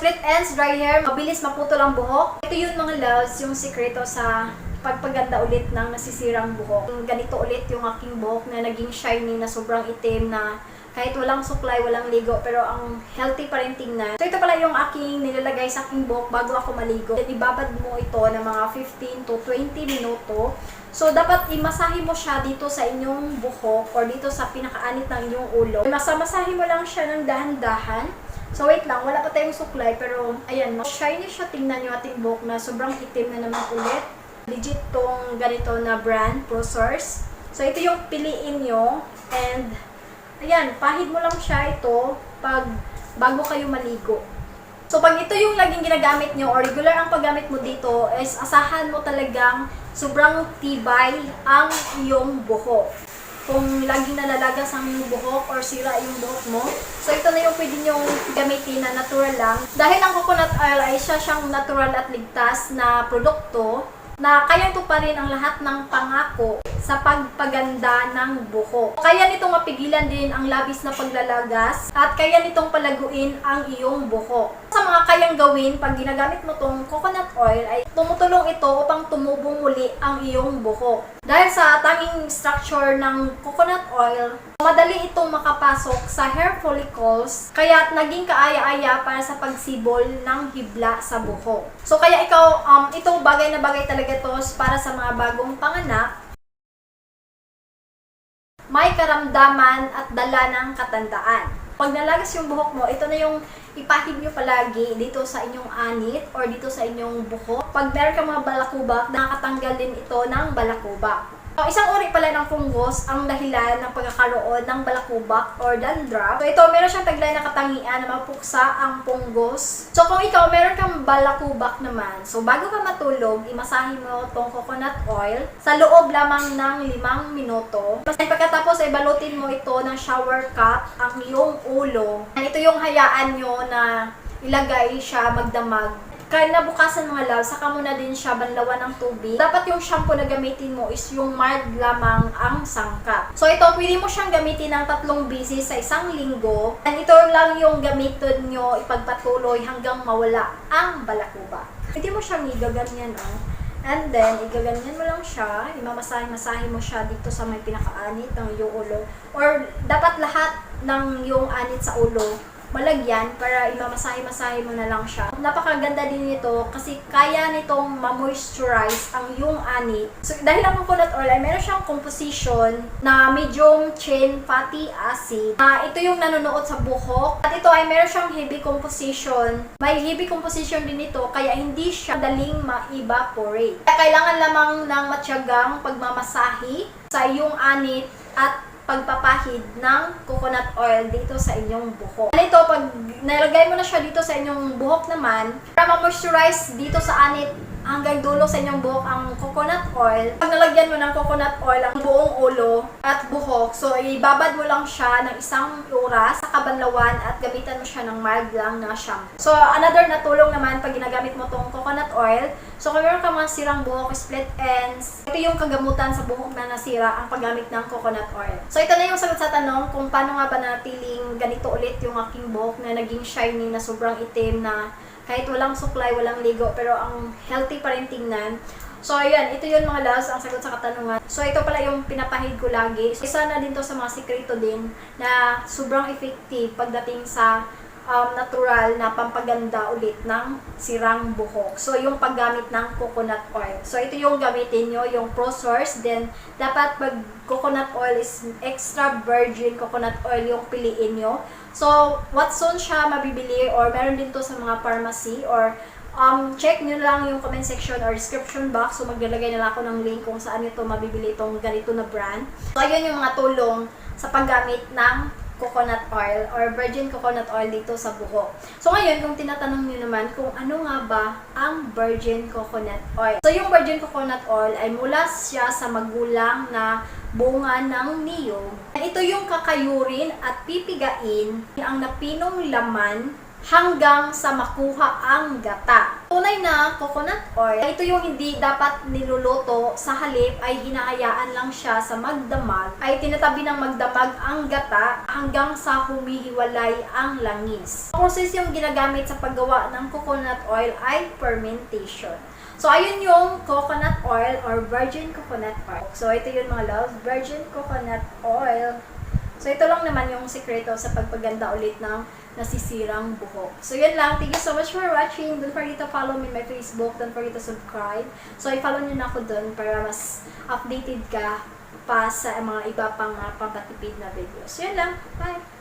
split ends, dry hair, mabilis maputol ang buhok. Ito yun mga loves, yung sikreto sa pagpaganda ulit ng nasisirang buhok. Ganito ulit yung aking buhok na naging shiny, na sobrang itim, na kahit walang suklay, walang ligo, pero ang healthy pa rin tingnan. So ito pala yung aking nilalagay sa aking buhok bago ako maligo. Ibabad mo ito ng mga 15 to 20 minuto. So dapat imasahe mo siya dito sa inyong buhok or dito sa pinakaanit ng inyong ulo. Masahe mo lang siya ng dahan-dahan. So wait lang, wala pa tayong suklay, pero ayan, shiny siya. Tingnan nyo ating buhok na sobrang itim na naman ulit. Legit tong ganito na brand, ProSource. So ito yung piliin nyo, and ayan, pahid mo lang siya ito bago kayo maligo. So pag ito yung laging ginagamit nyo or regular ang paggamit mo dito, is asahan mo talagang sobrang tibay ang iyong buhok. Kung laging nalalagas ang iyong buhok or sira yung buhok mo, so ito na yung pwede nyong gamitin na natural lang. Dahil ang coconut oil ay siyang natural at ligtas na produkto na kayang tuparin ang lahat ng pangako sa pagpaganda ng buhok. Kaya nitong mapigilan din ang labis na paglalagas at kaya nitong palaguin ang iyong buhok. Sa mga kayang gawin pag ginagamit mo tong coconut oil ay tumutulong ito upang tumubong muli ang iyong buhok. Dahil sa tanging structure ng coconut oil, madali itong makapasok sa hair follicles, kaya naging kaaya-aya para sa pagsibol ng hibla sa buhok. So kaya ikaw, ito bagay na bagay talaga to para sa mga bagong panganak, may karamdaman at dala ng katandaan. Pag nalagas yung buhok mo, ito na yung ipahid nyo palagi dito sa inyong anit or dito sa inyong buhok. Pag meron kang mga balakubak, nakakatanggal din ito ng balakubak. Isang uri pala ng fungus ang dahilan ng pagkakaroon ng balakubak or dandruff. So ito, meron siyang taglay na katangian na mapuksa ang fungus. So kung ikaw meron kang balakubak naman, so bago ka matulog, imasahe mo itong coconut oil sa loob lamang ng 5 minuto. Pagkatapos ay balutin mo ito ng shower cap ang iyong ulo. Ito yung hayaan nyo na ilagay siya magdamag. Kaya nabukasan mga love, saka mo na din siya banlawan ng tubig. Dapat yung shampoo na gamitin mo is yung mild lamang ang sangkap. So ito, pwede mo siyang gamitin ng 3 beses sa isang linggo. And ito lang yung gamitin nyo ipagpatuloy hanggang mawala ang balakuba. Pwede mo siyang igaganyan, and then igaganyan mo lang siya, imamasahe-masahe mo siya dito sa may pinakaanit ng iyong ulo. Or dapat lahat ng iyong anit sa ulo malagyan para imamasahe-masahe mo na lang siya. Napakaganda din nito kasi kaya nitong ma-moisturize ang iyong anit. So dahil ang coconut oil ay meron siyang composition na medium chain fatty acid. Ito yung nanonood sa buhok. At ito ay meron siyang heavy composition. May heavy composition din ito kaya hindi siya daling ma-evaporate. Kaya kailangan lamang ng matyagang pagmamasahe sa iyong anit at pagpapahid ng coconut oil dito sa inyong buhok. Ito, pag nilagay mo na siya dito sa inyong buhok naman, para ma-moisturize dito sa anit hanggang dulo sa inyong buhok ang coconut oil. Pag nalagyan mo ng coconut oil ang buong ulo at buhok, so ibabad mo lang siya ng 1 oras sa kabanlawan at gamitan mo siya ng mild lang na shampoo. So another na tulong naman pag ginagamit mo tong coconut oil, so kung meron ka mga sirang buhok, split ends, ito yung kagamutan sa buhok na nasira ang paggamit ng coconut oil. So ito na yung sagot sa tanong kung paano nga ba natiling ganito ulit yung aking buhok na naging shiny, na sobrang itim, na kahit walang suklay, walang ligo, pero ang healthy pa rin tingnan. So, ayan, ito yun mga loves, ang sagot sa katanungan. So, ito pala yung pinapahid ko lagi. So, isa na din to sa mga sikreto din na sobrang effective pagdating sa natural na pampaganda ulit ng sirang buhok. So, yung paggamit ng coconut oil. So, ito yung gamitin nyo, yung ProSource. Then, dapat pag coconut oil is extra virgin coconut oil yung piliin nyo. So, Watson siya mabibili or meron din to sa mga pharmacy or check nyo lang yung comment section or description box. So, maglalagay na lang ako ng link kung saan ito mabibili itong ganito na brand. So, ayun yung mga tulong sa paggamit ng coconut oil or virgin coconut oil dito sa buhok. So ngayon, kung tinatanong niyo naman kung ano nga ba ang virgin coconut oil. So yung virgin coconut oil ay mula siya sa magulang na bunga ng niyog. Ito yung kakayurin at pipigain ang napinong laman hanggang sa makuha ang gata. Tunay na coconut oil, ito yung hindi dapat niluluto, sa halip ay hinahayaan lang siya sa magdamag, ay tinatabi ng magdamag ang gata hanggang sa humihiwalay ang langis. Ang process yung ginagamit sa paggawa ng coconut oil ay fermentation. So, ayun yung coconut oil or virgin coconut oil. So, ito yun mga loves, virgin coconut oil. So, ito lang naman yung sekreto sa pagpaganda ulit ng nasisirang buhok. So, yun lang. Thank you so much for watching. Don't forget to follow me on my Facebook. Don't forget to subscribe. So, i-follow nyo na ako dun para mas updated ka pa sa mga iba pang pampatipid na videos. So, yun lang. Bye!